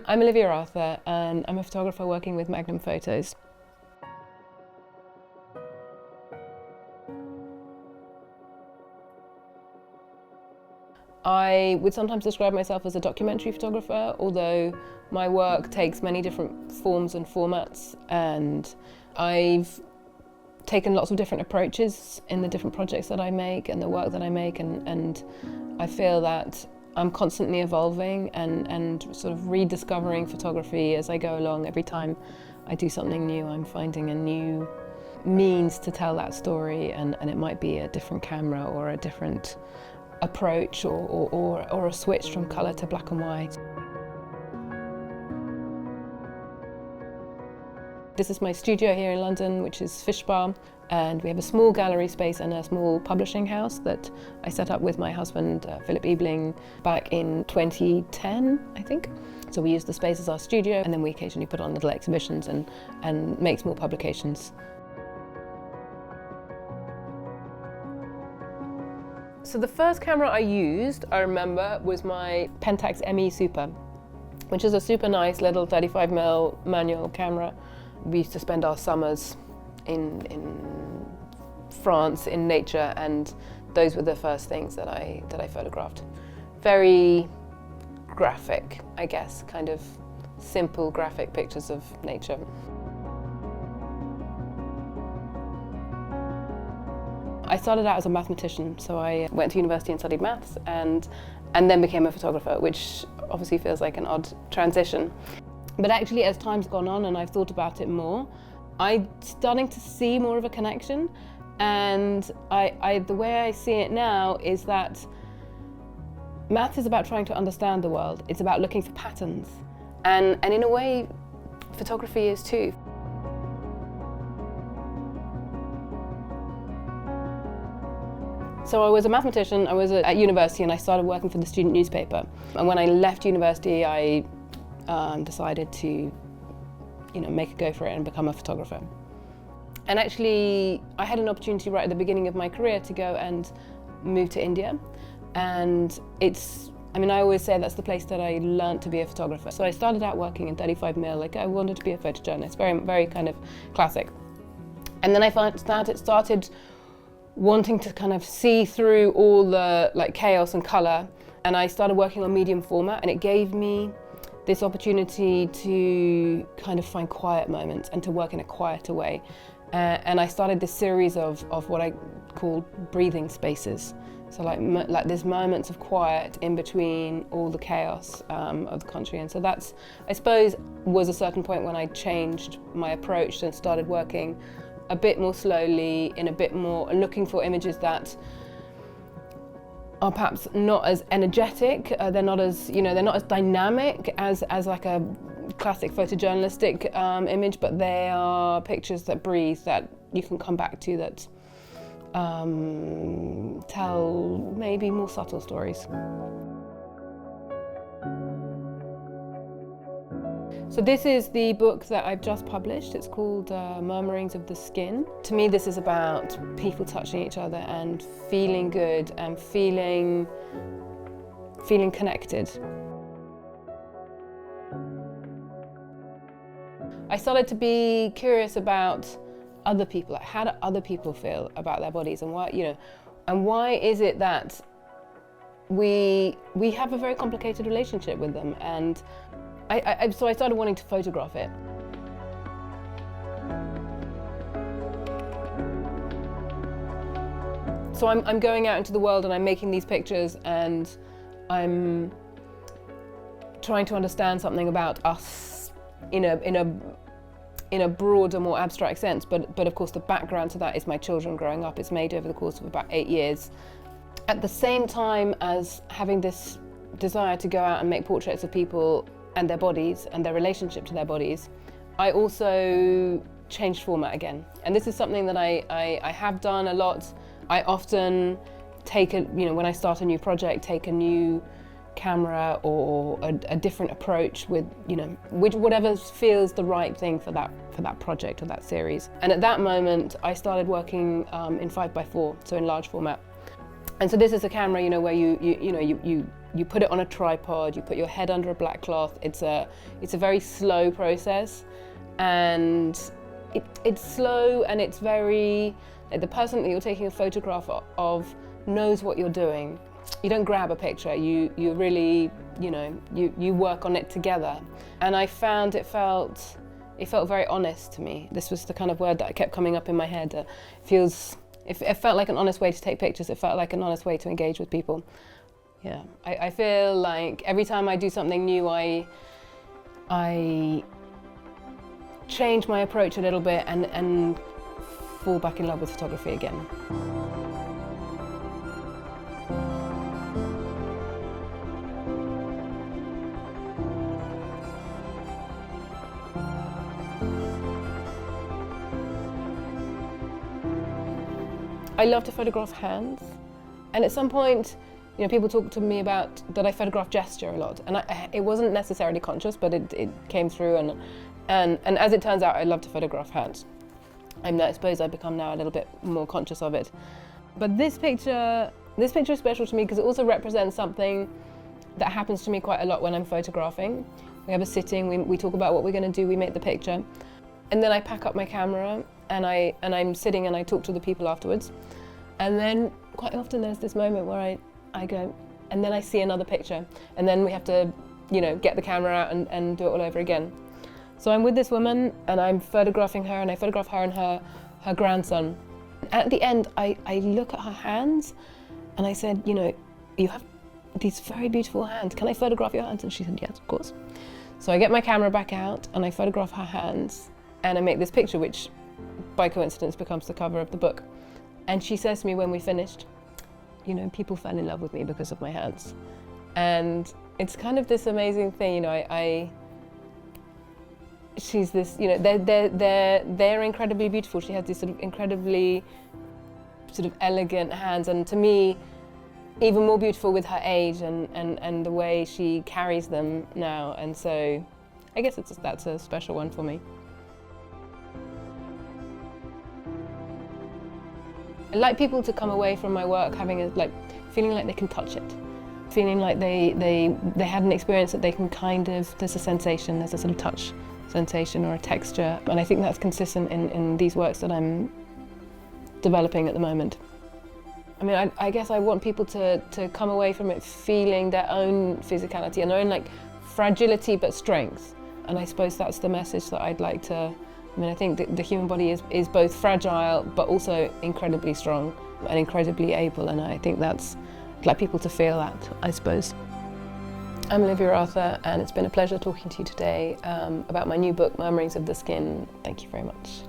I'm Olivia Arthur and I'm a photographer working with Magnum Photos. I would sometimes describe myself as a documentary photographer, although my work takes many different forms and formats, and I've taken lots of different approaches in the different projects that I make and the work that I make, and I feel that I'm constantly evolving and sort of rediscovering photography as I go along. Every time I do something new, I'm finding a new means to tell that story, and it might be a different camera or a different approach or a switch from colour to black and white. This is my studio here in London, which is Fish Bar, and we have a small gallery space and a small publishing house that I set up with my husband, Philip Ebling, back in 2010, I think. So we use the space as our studio, and then we occasionally put on little exhibitions and make small publications. So the first camera I used, I remember, was my Pentax ME Super, which is a super nice little 35mm manual camera. We used to spend our summers in France in nature, and those were the first things that I photographed. Very graphic, I guess, kind of simple graphic pictures of nature. I started out as a mathematician, so I went to university and studied maths and then became a photographer, which obviously feels like an odd transition. But actually, as time's gone on and I've thought about it more, I'm starting to see more of a connection, and the way I see it now is that math is about trying to understand the world. It's about looking for patterns, and in a way, photography is too. So I was a mathematician, I was at university, and I started working for the student newspaper. And when I left university, I decided to, make a go for it and become a photographer. And actually, I had an opportunity right at the beginning of my career to go and move to India. And I always say that's the place that I learned to be a photographer. So I started out working in 35mm, like I wanted to be a photojournalist, very, very kind of classic. And then I found that it started wanting to kind of see through all the chaos and colour, and I started working on medium format, and it gave me this opportunity to kind of find quiet moments and to work in a quieter way. And I started this series of what I call breathing spaces. So like there's moments of quiet in between all the chaos of the country. And so that's, I suppose, was a certain point when I changed my approach and started working a bit more slowly, in a bit more, looking for images that are perhaps not as energetic, they're not as dynamic as like a classic photojournalistic image, but they are pictures that breathe, that you can come back to, that tell maybe more subtle stories. So this is the book that I've just published. It's called Murmurings of the Skin. To me, this is about people touching each other and feeling good and feeling connected. I started to be curious about other people. Like, how do other people feel about their bodies, and why is it that we have a very complicated relationship with them? And so I started wanting to photograph it. So I'm going out into the world and I'm making these pictures, and I'm trying to understand something about us in a broader, more abstract sense. But of course the background to that is my children growing up. It's made over the course of about 8 years. At the same time as having this desire to go out and make portraits of people and their bodies and their relationship to their bodies, I also changed format again. And this is something that I have done a lot. I often take when I start a new project, take a new camera or a different approach with, whatever feels the right thing for that project or that series. And at that moment, I started working in 5x4, so in large format. And so this is a camera, where you You put it on a tripod, you put your head under a black cloth. It's a very slow process, and it's slow, and it's very, like, the person that you're taking a photograph of knows what you're doing. You don't grab a picture, you really, you work on it together. And I found it felt very honest to me. This was the kind of word that kept coming up in my head. It felt like an honest way to take pictures. It felt like an honest way to engage with people. Yeah, I feel like every time I do something new, I change my approach a little bit and fall back in love with photography again. I love to photograph hands, and at some point, people talk to me about that I photograph gesture a lot, and it wasn't necessarily conscious, but it came through, and as it turns out, I love to photograph hands. I suppose I've become now a little bit more conscious of it. But this picture is special to me because it also represents something that happens to me quite a lot when I'm photographing. We have a sitting, we talk about what we're going to do, we make the picture, and then I pack up my camera and I'm sitting and I talk to the people afterwards. And then quite often there's this moment where I go, and then I see another picture, and then we have to, get the camera out and do it all over again. So I'm with this woman and I'm photographing her, and I photograph her and her grandson. At the end, I look at her hands and I said, you have these very beautiful hands. Can I photograph your hands? And she said, yes, of course. So I get my camera back out and I photograph her hands, and I make this picture, which by coincidence becomes the cover of the book. And she says to me when we finished, people fell in love with me because of my hands. And it's kind of this amazing thing, she's this, they're incredibly beautiful. She has these sort of incredibly elegant hands, and to me, even more beautiful with her age and the way she carries them now. And so I guess that's a special one for me. I like people to come away from my work feeling like they can touch it, feeling like they had an experience that they can there's a sensation, there's a sort of touch sensation or a texture, and I think that's consistent in these works that I'm developing at the moment. I mean, I guess I want people to come away from it feeling their own physicality and their own fragility but strength, and I suppose that's the message that I'd like to. I think that the human body is both fragile but also incredibly strong and incredibly able, and I think I'd like people to feel that, I suppose. I'm Olivia Arthur, and it's been a pleasure talking to you today about my new book, Murmurings of the Skin. Thank you very much.